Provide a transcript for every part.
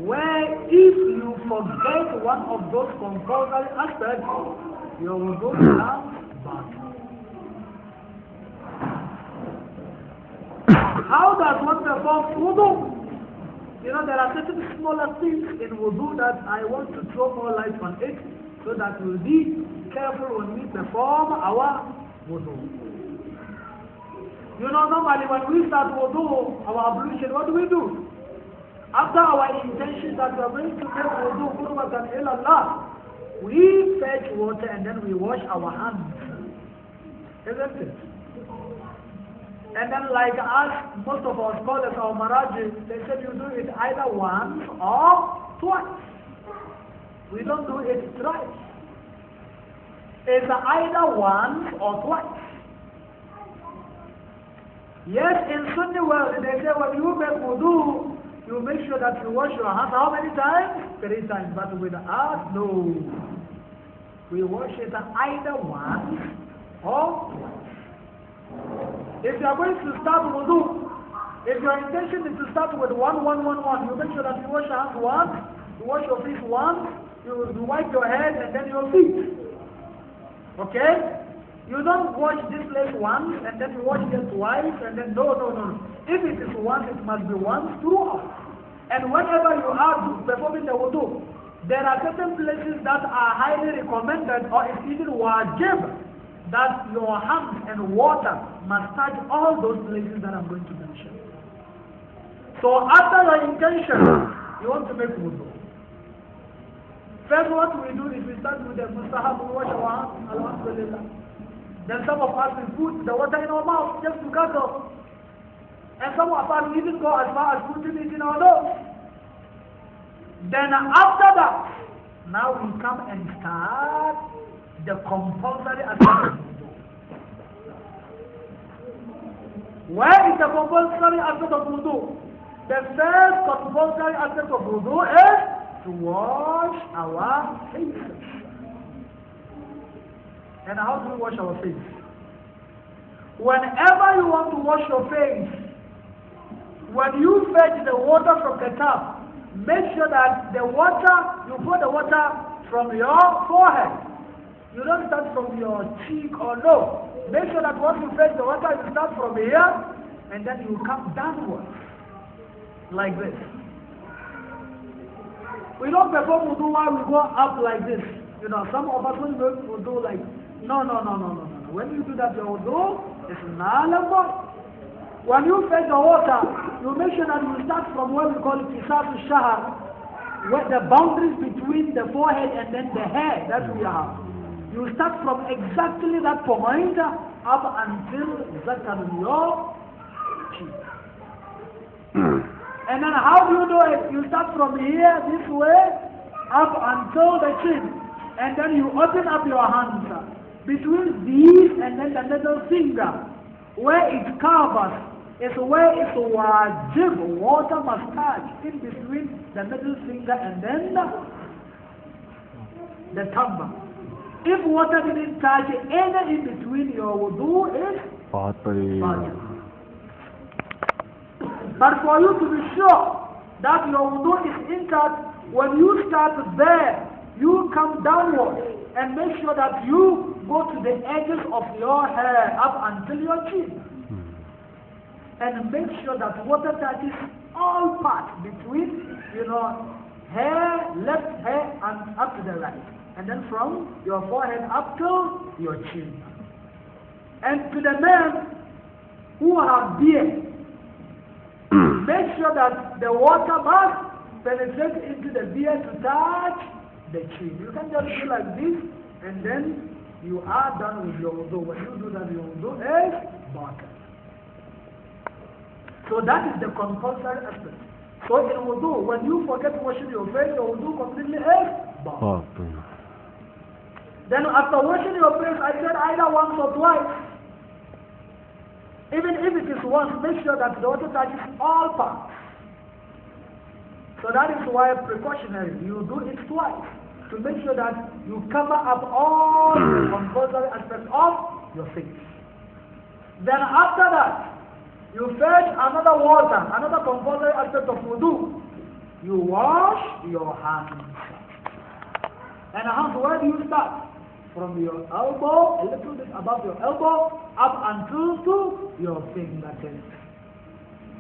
where if you forget one of those compulsory aspects, your wudu becomes bad. How does one perform wudu? You know, there are certain smaller things in wudu that I want to throw more light on it so that we'll be careful when we perform our wudu. You know, normally when we start wudu, our ablution, what do? After our intention that we are going to make wudu, qurbatan ila Allah, we fetch water and then we wash our hands. Isn't it? And then like us, most of our scholars, our marajis, they said you do it either once or twice. We don't do it thrice. It's either once or twice. Yes, in Sunni world, they say when you make wudu, you make sure that you wash your hands how many times? 3 times. But with us, no. We wash it either once or twice. If you are going to start wudu, if your intention is to start with 1, 1, 1, 1, you make sure that you wash your hands once, you wash your feet once, you wipe your head and then your feet. Okay? You don't wash this place once and then you wash it twice and then no. If it is once, it must be once throughout. And whenever you are performing the wudu, there are certain places that are highly recommended or it's even wajib that your hands and water must touch all those places that I'm going to mention. So after your intention, you want to make wudu. First what we do is we start with the Mustapha, we wash our hands, alhamdulillah. Then some of us will put the water in our mouth just to gargle. And some of us will even go as far as putting it in our nose. Then after that, now we come and start the compulsory aspect of wudu. Where is the compulsory aspect of wudu? The first compulsory aspect of wudu is to wash our faces. And how do we wash our face? Whenever you want to wash your face, when you fetch the water from the tap, make sure that the water, you pour the water from your forehead. You don't start from your cheek or no. Make sure that once you fetch the water, you start from here and then you come downwards. Like this. We don't perform wudu while we go up like this. You know, some of us will do like, no. When you do that, your wudu is null. When you fetch the water, you make sure that you start from what we call it Kisatu Shahar, where the boundaries between the forehead and then the hair that we have. You start from exactly that point up until your cheek. And then how do you do it? You start from here, this way, up until the chin. And then you open up your hands between these and then the middle finger. Where it covers is where it's wajib. Water must touch in between the middle finger and then the thumb. If water didn't touch any in between, your wudu is bad. But for you to be sure that your wudu is intact, when you start there, you come downwards and make sure that you go to the edges of your hair up until your chin. And make sure that water touches all parts between, hair, left hair and up to the right. And then from your forehead up to your chin. And to the men who have beard, make sure that the water must penetrate into the beard to touch the chin. You can just do like this and then you are done with your wudu. When you do that, your wudu is bottom. So that is the compulsory aspect. So in wudu, when you forget washing your face, your wudu completely is bottom. Then after washing your face, I said either once or twice. Even if it is once, make sure that the water touches all parts. So that is why precautionary, you do it twice to make sure that you cover up all the compulsory aspects of your face. Then after that, you fetch another water, another compulsory aspect of wudu. you wash your hands. And hands, where do you start? From your elbow, a little bit above your elbow, up until to your fingertips.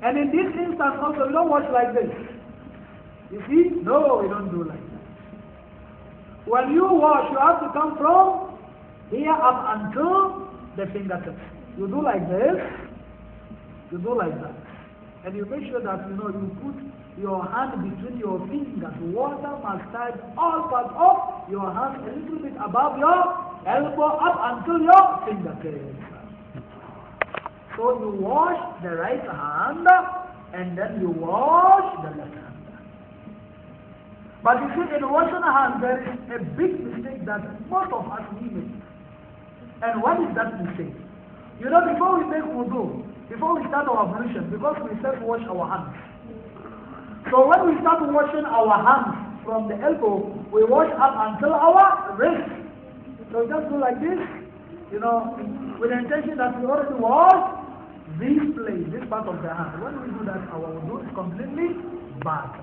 And in this instance also, we don't wash like this. You see? No, we don't do like that. When you wash, you have to come from here up until the fingertips. You do like this, you do like that. And you make sure that, you put your hand between your fingers. Water must touch all parts of your hand, a little bit above your elbow, up until your fingertips. So you wash the right hand, and then you wash the left hand. But you see, in washing hands, there is a big mistake that most of us we make. And what is that mistake? Before we make wudu, before we start our ablution, because we start to wash our hands. So when we start washing our hands from the elbow, we wash up until our wrist. So just do like this, with the intention that we already wash this place, this part of the hand. When we do that, our wudu is completely bad.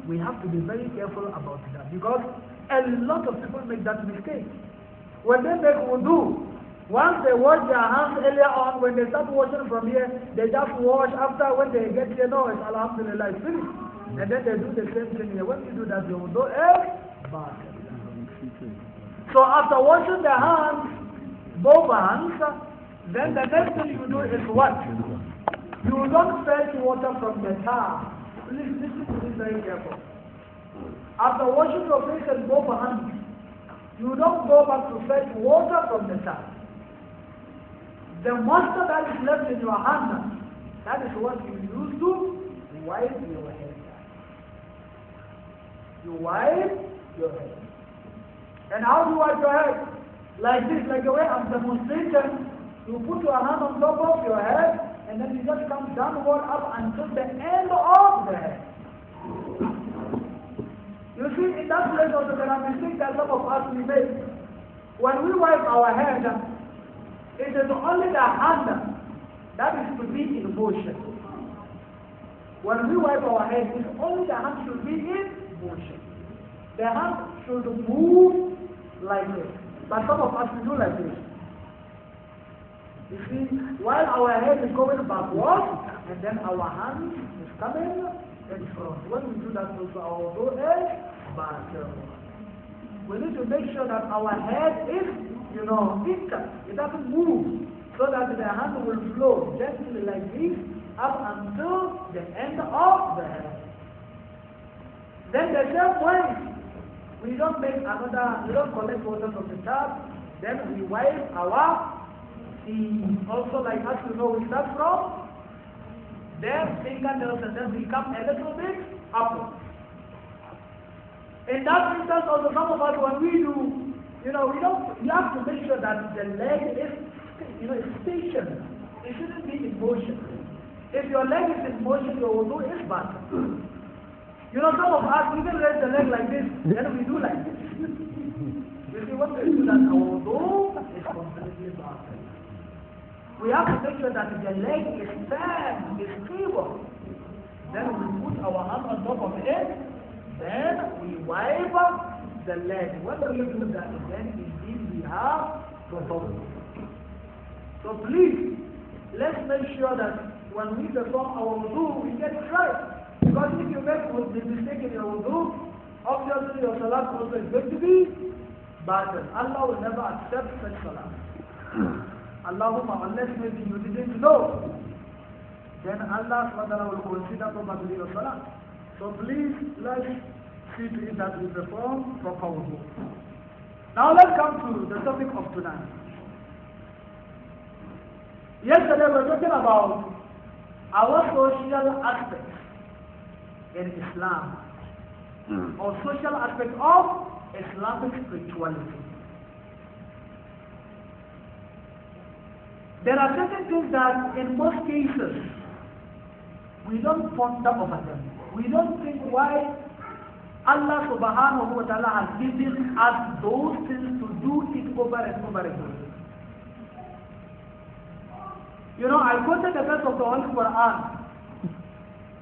We have to be very careful about that, because a lot of people make that mistake. When they make wudu, once they wash their hands earlier on, when they start washing from here, they just wash. After, when they get here, no, it's alhamdulillah, it's finished. And then they do the same thing here. When you do that, your wudu is bad. So after washing the hands, both hands, then the next thing you do is what? You don't fetch water from the tap. Please listen to this very careful. After washing your face and both hands, you don't go back to fetch water from the tap. The moisture that is left in your hand, that is what you use to wipe your head. You wipe your head. And how do you wipe your head? Like this, like the way I'm demonstrating. You put your hand on top of your head, and then you just come downward up until the end of the head. You see, in that place also there are mistakes that some of us we make. When we wipe our head, it is only the hand that is to be in motion. When we wipe our head, it's only the hand should be in motion. The hand should move like this. But some of us we do like this. You see, while our head is going backwards, and then our hand is coming in front. When we do that also, our wudu is bad. We need to make sure that our head is, intact. It doesn't move, so that the hand will flow gently like this up until the end of the head. Then the same way, we don't collect water from the tap, then we wipe our feet. Also, like as we start from their fingernails, and then we come a little bit upward. In that instance, also some of us, when we do, you have to make sure that the leg is, stationary. It shouldn't be in motion. If your leg is in motion, your wudu is bad. Some of us even raise the leg like this, then we do like this. You see, when we do that, our wudu is completely bad. We have to make sure that the leg is firm, is stable. Then we put our hand on top of it. Then we wipe the leg. When we do that, then indeed we have performed. So please, let's make sure that when we perform our wudu, we get it right. Because if you make the mistake in your wudu, obviously your salat also is going to be bad. Allah will never accept such salat. Allahumma, unless maybe you didn't know, then Allah will consider probably your salat. So please, let's see to it that we perform proper wudu. Now let's come to the topic of tonight. Yesterday we were talking about our social aspects in Islam, or social aspect of Islamic spirituality. There are certain things that in most cases we don't ponder over them. We don't think why Allah subhanahu wa ta'ala has given us those things to do it over and over again. I quoted the verse of the Holy Quran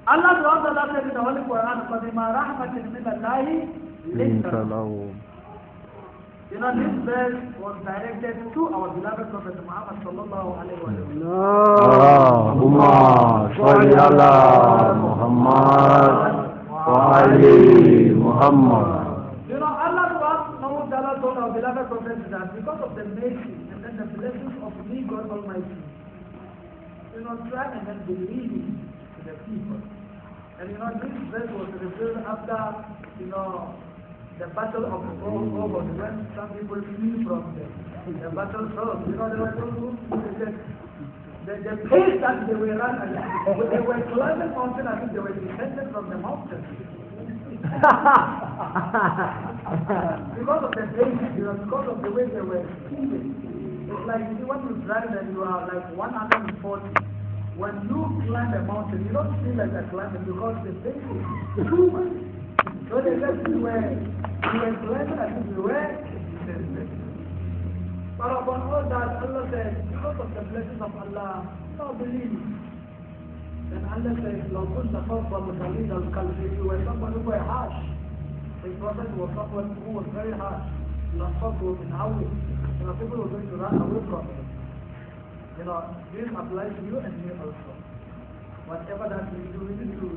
Allah SWT said in the Holy Quran, فَبِمَا رَحْمَةٍ مِنَ اللَّهِ لِنْتَ لَهُمْ. You know, this verse was directed to our beloved Prophet Muhammad sallallahu alayhi wa sallam. Allahumma salli ala Muhammad wa ali Muhammad. You know, Allah SWT told our beloved Prophet that because of the mercy and then the blessings of me, God Almighty, you know, try and then believe to the people. And you know, this verse was revealed after, you know, the battle of Uhud, when some people flee from the battle zone. You know, they were told the pace that they were running, they were climbing mountain, I think they were descended from the mountain. Because of the pace, you know, because of the way they were speeding. It's like, you see, when you drive and you are like 140, when you climb a mountain, you don't feel like you're climbing because the pace is too much. So they said we were blessed and we were descended. But upon all that, Allah said, because of the blessings of Allah, no believe. Then Allah said, لو كنت فظا غليظ القلب, if you were someone who were harsh, the Prophet was someone who was very harsh, لانفضوا من حولك, you know, people were going to run away from him. You know, this applies to you and me also. Whatever that we do, we need to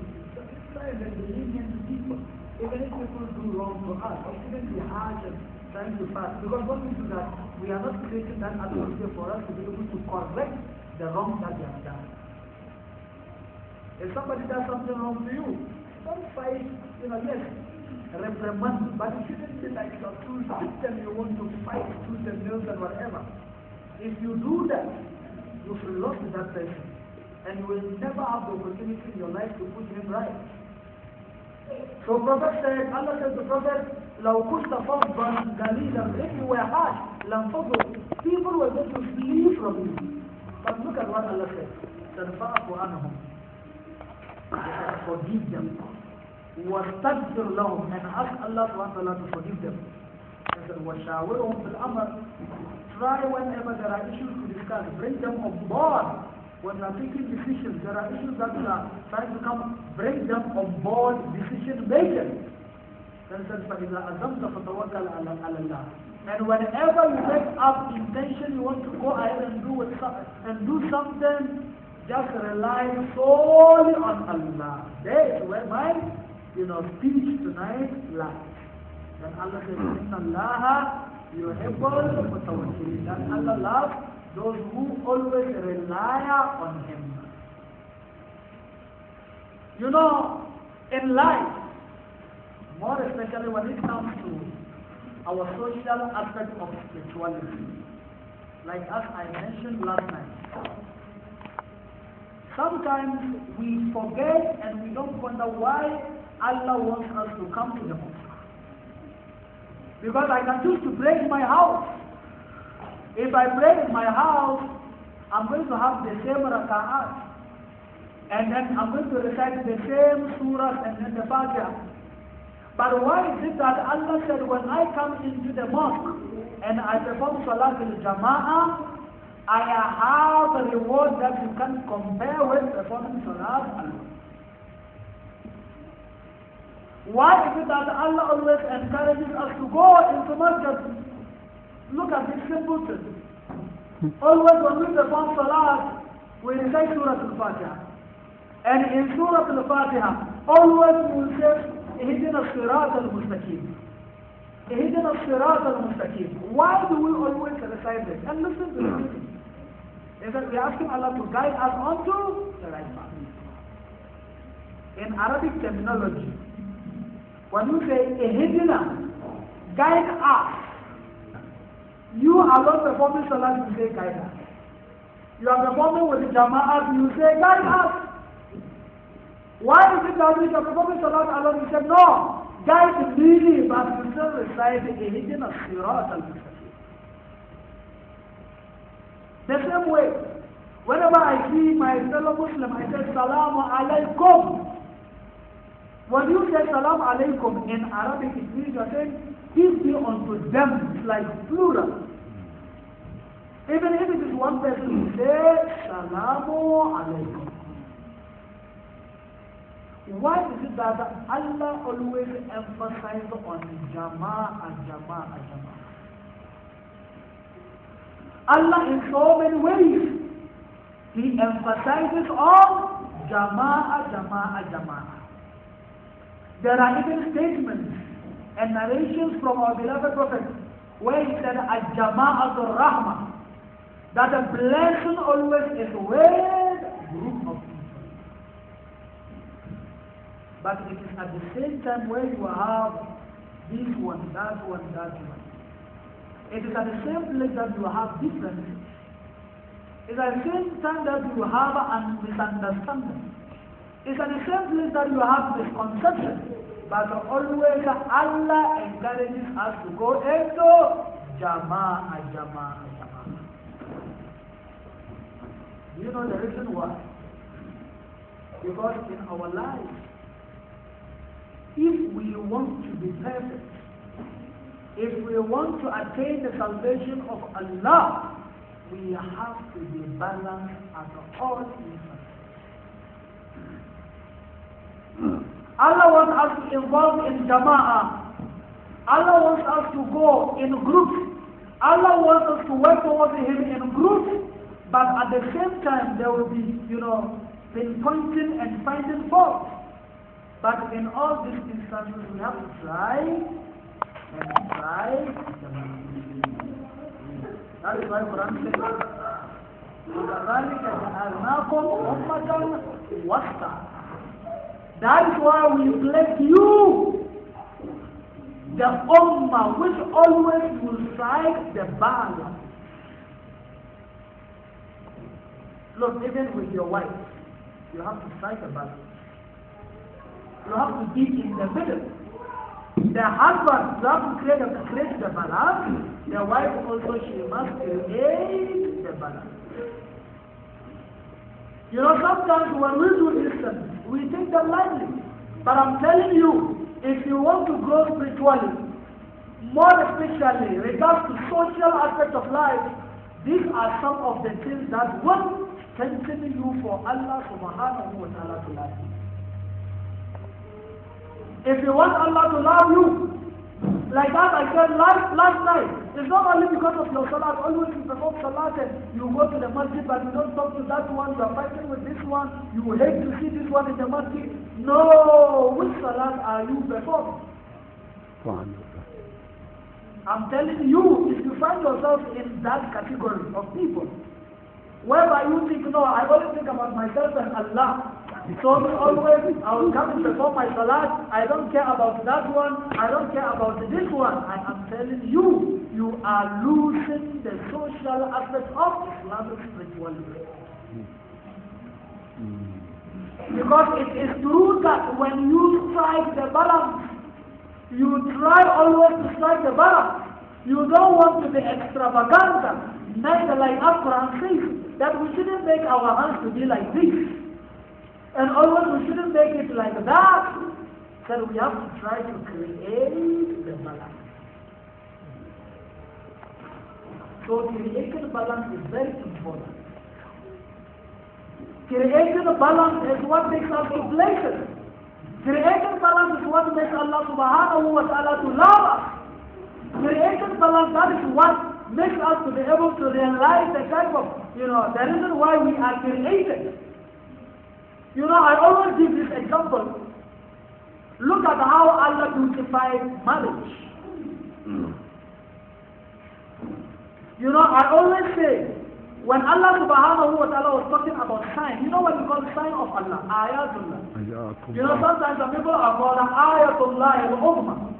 try and be lenient to people. Even if people do wrong to us, or even be harsh and trying to fast. Because when we do that, we are not creating that atmosphere for us to be able to correct the wrong that they have done. If somebody does something wrong to you, don't fight, you know, yes, reprimand, but it shouldn't be like a true system you want to fight tooth and nails and whatever. If you do that, you will lose that person, and you will never have the opportunity in your life to put him right. So Prophet said, Allah said to the Prophet, لو كنت فظا غليظا, if you were harsh, لانفضوا, people were going to flee from you. But look at what Allah said. فَاعْفُ عَنْهُمْ, forgive them. وَاسْتَغْفِرْ لَهُمْ, and ask Allah to forgive them. He said, وَشَاوِرْهُمْ فِي الْأَمْرِ, try whenever there are issues to discuss, bring them on board. When you are taking decisions, there are issues that you are trying to come, bring them on board decision making. Then says, فَإِذَا أَزَمْتَ فَتَوَكَّلْ عَلَى اللَّهِ, and whenever you make up intention, you want to go ahead and do something, just rely solely on Allah. That is where my, speech tonight lies. Then Allah says, إِنَّ اللَّهَ يُحِبُّ الْمُتَوَكِّلِينَ, that Allah loves those who always rely on Him. You know, in life, more especially when it comes to our social aspect of spirituality, like as I mentioned last night, sometimes we forget and we don't wonder why Allah wants us to come to the mosque. Because I can choose to pray in my house. If I pray in my house, I'm going to have the same raka'at. And then I'm going to recite the same surah and then the Fatiha. But why is it that Allah said, when I come into the mosque and I perform Salat al-Jama'ah, I have a reward that you can't compare with performing Salat alone? Why is it that Allah always encourages us to go into masjid? Look at this simple thing. Always when we perform Salat, we recite Surah Al-Fatiha. And in Surah Al-Fatiha, always we will say, اهدنا الصراط المستقيم. اهدنا الصراط المستقيم. Why do we always recite this? And listen to the reason. Is that we are asking Allah to guide us onto the right path. In Arabic terminology, when you say ihdina, guide us, you are not performing salat, you say guide us. You are performing with the jama'at, you say guide us. Why is it that we are performing salat alone? You say no, guide me, but you still recite ihdina sirat al-mustaqim. The same way, whenever I see my fellow Muslim, I say salamu alaykum. When you say salam alaykum in Arabic, it means you are saying peace be unto them. It's like plural. Even if it is one person, you say salamu alaykum. Why is it that Allah always emphasizes on Jama'ah? Allah in so many ways, He emphasizes on Jama'ah. There are even statements and narrations from our beloved Prophet where he said, Al-Jama'atul Rahmah, that a blessing always is with group of people. But it is at the same time where you have this one, that one. It is at the same place that you have differences. It's at the same time that you have a misunderstanding. It's at the same place that you have misconception. But always Allah encourages us to go into Jama'ah. Do you know the reason why? Because in our lives, if we want to be perfect, if we want to attain the salvation of Allah, we have to be balanced at all instances. Allah wants us to involve in Jama'ah. Allah wants us to go in groups. Allah wants us to work towards Him in groups. But at the same time, there will be, pinpointing and finding fault. But in all these instances, we have to try and try. That is why Quran says, وَكَذَلِكَ جَعَلْنَاكُمْ أُمَّةً وَسْطًا. That is why we place you, the Ummah, which always will strike the balance. Look, even with your wife, you have to strike a balance. You have to be in the middle. The husband, you have to create the balance. The wife also, she must create the balance. Sometimes when we do this, we take them lightly. But I'm telling you, if you want to grow spiritually, more especially regards to social aspects of life, these are some of the things that will strengthen you for Allah subhanahu wa ta'ala to love you. If you want Allah to love you, like that I said last night, it's not only because of your salat. Always you perform salat and you go to the masjid, but you don't talk to that one, you are fighting with this one, you hate to see this one in the masjid. No, which salat are you performing? I'm telling you, if you find yourself in that category of people, whereby you think, no, I only think about myself and Allah. So always, I will come to perform my salat. I don't care about that one. I don't care about this one. I am telling you, you are losing the social aspect of Islamic spirituality. Because it is true that when you strike the balance, you try always to strike the balance. You don't want to be extravagant. Neither like Al-Quran says that we shouldn't make our hands to be like this. And always we shouldn't make it like that. So we have to try to create the balance. So creating the balance is very important. Creating the balance is what makes us to places. Creating balance is what makes Allah subhanahu wa ta'ala to love us. Creating balance, that is what makes us to be able to realize the type of, the reason why we are created. I always give this example. Look at how Allah beautified marriage. I always say, when Allah subhanahu wa ta'ala was talking about sign, you know what we call sign of Allah? Ayatullah. Sometimes some people are called Ayatullah al-Ummah.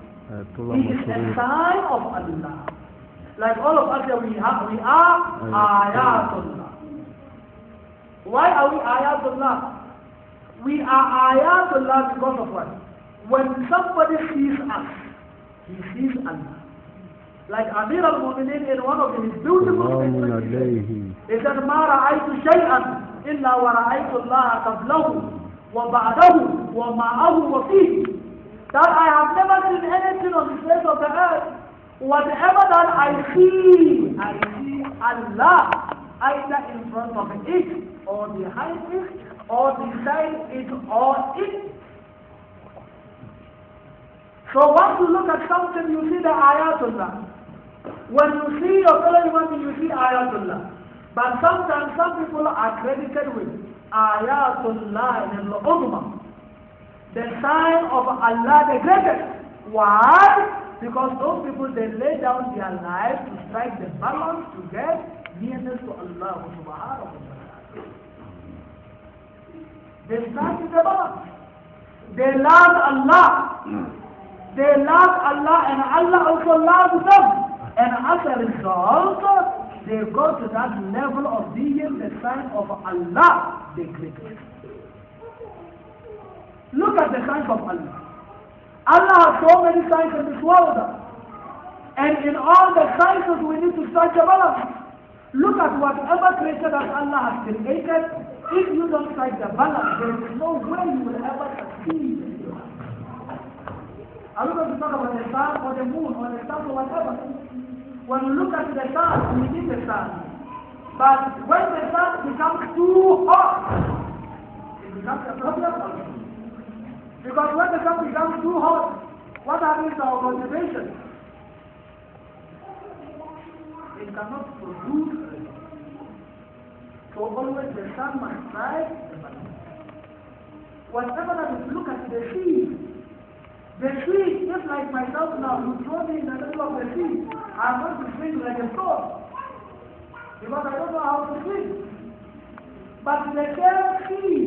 He is a sign of Allah. Like all of us here, we are Ayatullah. Why are we Ayatullah? We are Ayatullah because of what? When somebody sees us, he sees Allah. Like Amir al-Mu'minin in one of his beautiful statements, he said, مَا رَأَيْتُ شَيْئًا إِلَّا وَرَأَيْتُ اللَّهَ قَبْلَهُ وَبَعْدَهُ وَمَعَهُ وَفِيهِ. That I have never seen anything on the face of the earth. Whatever that I see Allah either in front of it or behind it or beside it or in So once you look at something, you see the ayatullah. When you see your fellow human being, you see ayatullah. But sometimes some people are credited with ayatullah in al-Uzma, the sign of Allah the greatest. Why? Because those people, they lay down their lives to strike the balance to get nearness to Allah subhanahu wa ta'ala. They strike the balance. They love Allah. They love Allah and Allah also loves them. And as a result, they go to that level of being the sign of Allah, the greatest. Look at the signs of Allah. Allah has so many signs in this world. And in all the signs we need to strike a balance. Look at whatever creature that Allah has created. If you don't strike the balance, there is no way you will ever succeed. Are we going to talk about the sun or the moon or the stars or whatever? When you look at the sun, we need the sun. But when the sun becomes too hot, it becomes a problem also. Because when the sun becomes too hot, what happens to our cultivation? It cannot produce. So always the sun must strike the balance. Whatever that is, look at the sea. The sea, just like myself now, you throw me in the middle of the sea, I'm going to swim like a sword. Because I don't know how to swim. But the same sea,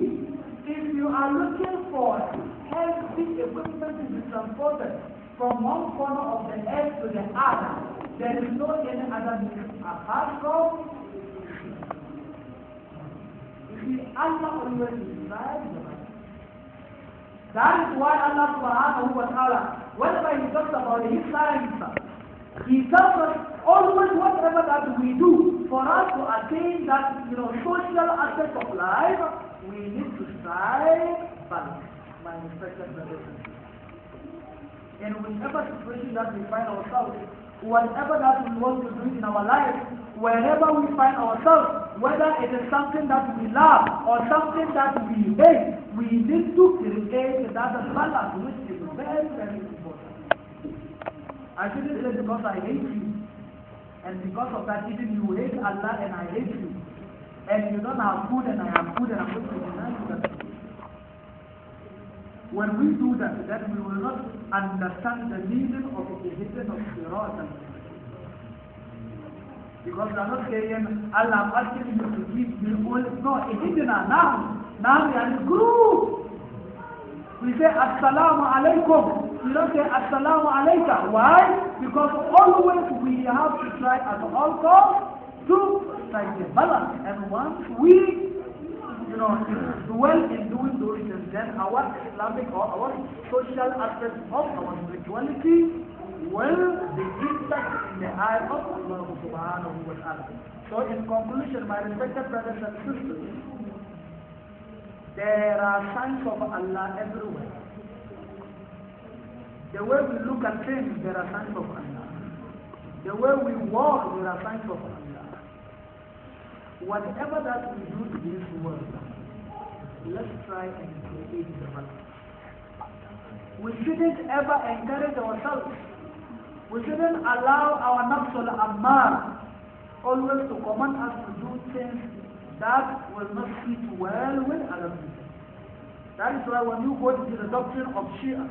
if you are looking for heavy equipment to be transported from one corner of the earth to the other, there is no any other means apart from you see, Allah always decides the matter. That is why Allah subhanahu wa ta'ala, whenever He talks about His signs, He tells us always whatever that we do for us to attain that social aspect of life, we need to strive balance, my respected brothers and sisters. In whichever situation that we find ourselves, whatever that we want to do in our life, wherever we find ourselves, whether it is something that we love or something that we hate, we need to create that balance, which is very, very important. I shouldn't say because I hate you, and because of that even you hate Allah and I hate you, and you don't have food and I have food and I'm going to deny you that. When we do that, then we will not understand the meaning of the hidden of Sirat. Because we are not saying, Allah, I'm asking you to give me all. No, it's hidden now. Now we are in a group. We say, Assalamu alaikum. We don't say, Assalamu alaika. Why? Because always we have to try at all costs to strike the balance. And once we dwell in doing those things, then our Islamic or our social aspect of our spirituality will be intact in the eye of Allah subhanahu wa ta'ala. So in conclusion, my respected brothers and sisters, there are signs of Allah everywhere. The way we look at things, there are signs of Allah. The way we walk, there are signs of Allah. Whatever that we do to this world, let's try and create the balance. We shouldn't ever encourage ourselves. We shouldn't allow our nafsul ammar always to command us to do things that will not fit well with other people. That is why when you go into the doctrine of Shia,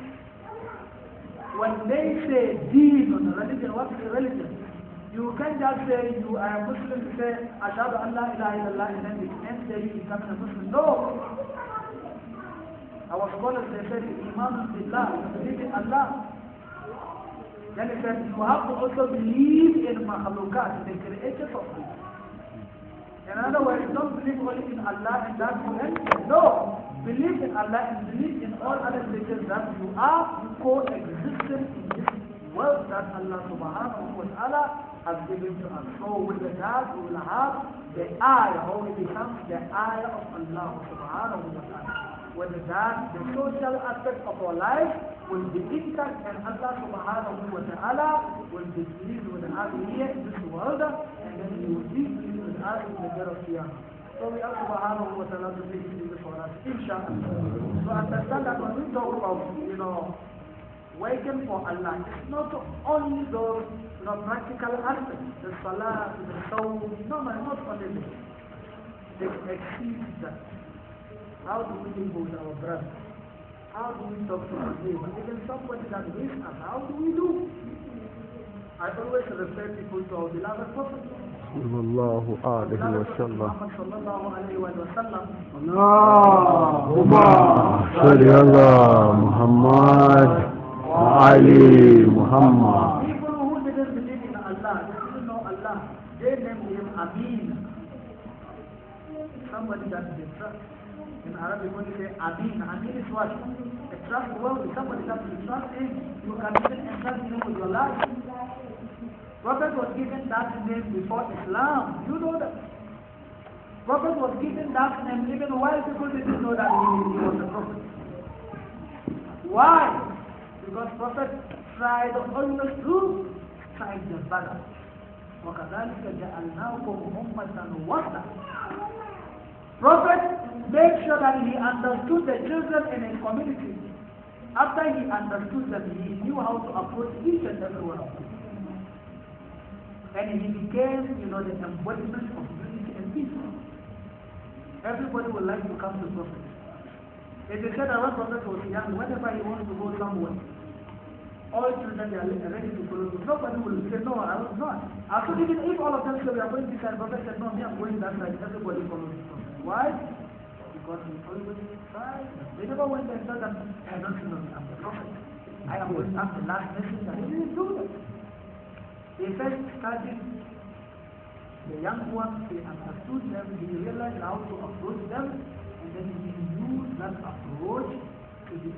when they say deen or the religion, what is the religion? You can't just say you are a Muslim, you say Ashhadu an la ilaha illallah, and then you can't say you become a Muslim. No! Our scholars, they said Iman billah, you believe in Allah. Then he said you have to also believe in makhlukat, the creators of Allah. In other words, don't believe only in Allah and that you end. No! Believe in Allah and believe in all other creatures that you are coexisting in this world that Allah subhanahu wa ta'ala has given to us. So with that we will have the eye, or it becomes the eye of Allah subhanahu wa ta'ala. With that, the social aspect of our life will be intact and Allah subhanahu wa ta'ala will be pleased with us here in this world, and then He will be pleased with us in the day of Qiyamah. So we ask subhanahu wa ta'ala to please do this for us, inshallah. So understand that when we talk about, working for Allah. It's not only those practical aspects, the salah, the soul. No, not only this. It exceeds that. How do we live with our brother? How do we talk to our neighbor? Even somebody that wastes us, how do we do? I always refer people to our beloved Prophet. Sallallahu alayhi wa sallam. Sallallahu alayhi wa sallam. Allahumma salli ala Muhammad wa ali Muhammad. People who didn't believe in Allah, they didn't know Allah, they named him Amin. Somebody that they trust. In Arabic, when you say Amin, Amin is what? A trustworthy, somebody that you trust in, you can even entrust him with your life. Prophet was given that name before Islam. You know that. Prophet was given that name even while people didn't know that he was a prophet. Why? Because Prophet tried always to strike the balance. وَكَذَلِكَ جَعَلْنَاكُمْ أُمَّةً وَسْطًا. Prophet made sure that he understood the children in his community. After he understood them, he knew how to approach each and every one of them. And he became, the embodiment of unity and peace. Everybody would like to come to Prophet. It is said that when Prophet was young, whenever he wants to go somewhere, all children they are ready to follow him. Nobody will say, no, I will not. After even if all of them say, we are going this side, Prophet said, no, me, I'm going that side. Everybody follows him. Why? Because he always tried. They never went and said that, I don't know, I'm the Prophet. I am the last messenger. He didn't do that. They first started the young ones, they understood them, he realized how to approach them, and then he used that approach to the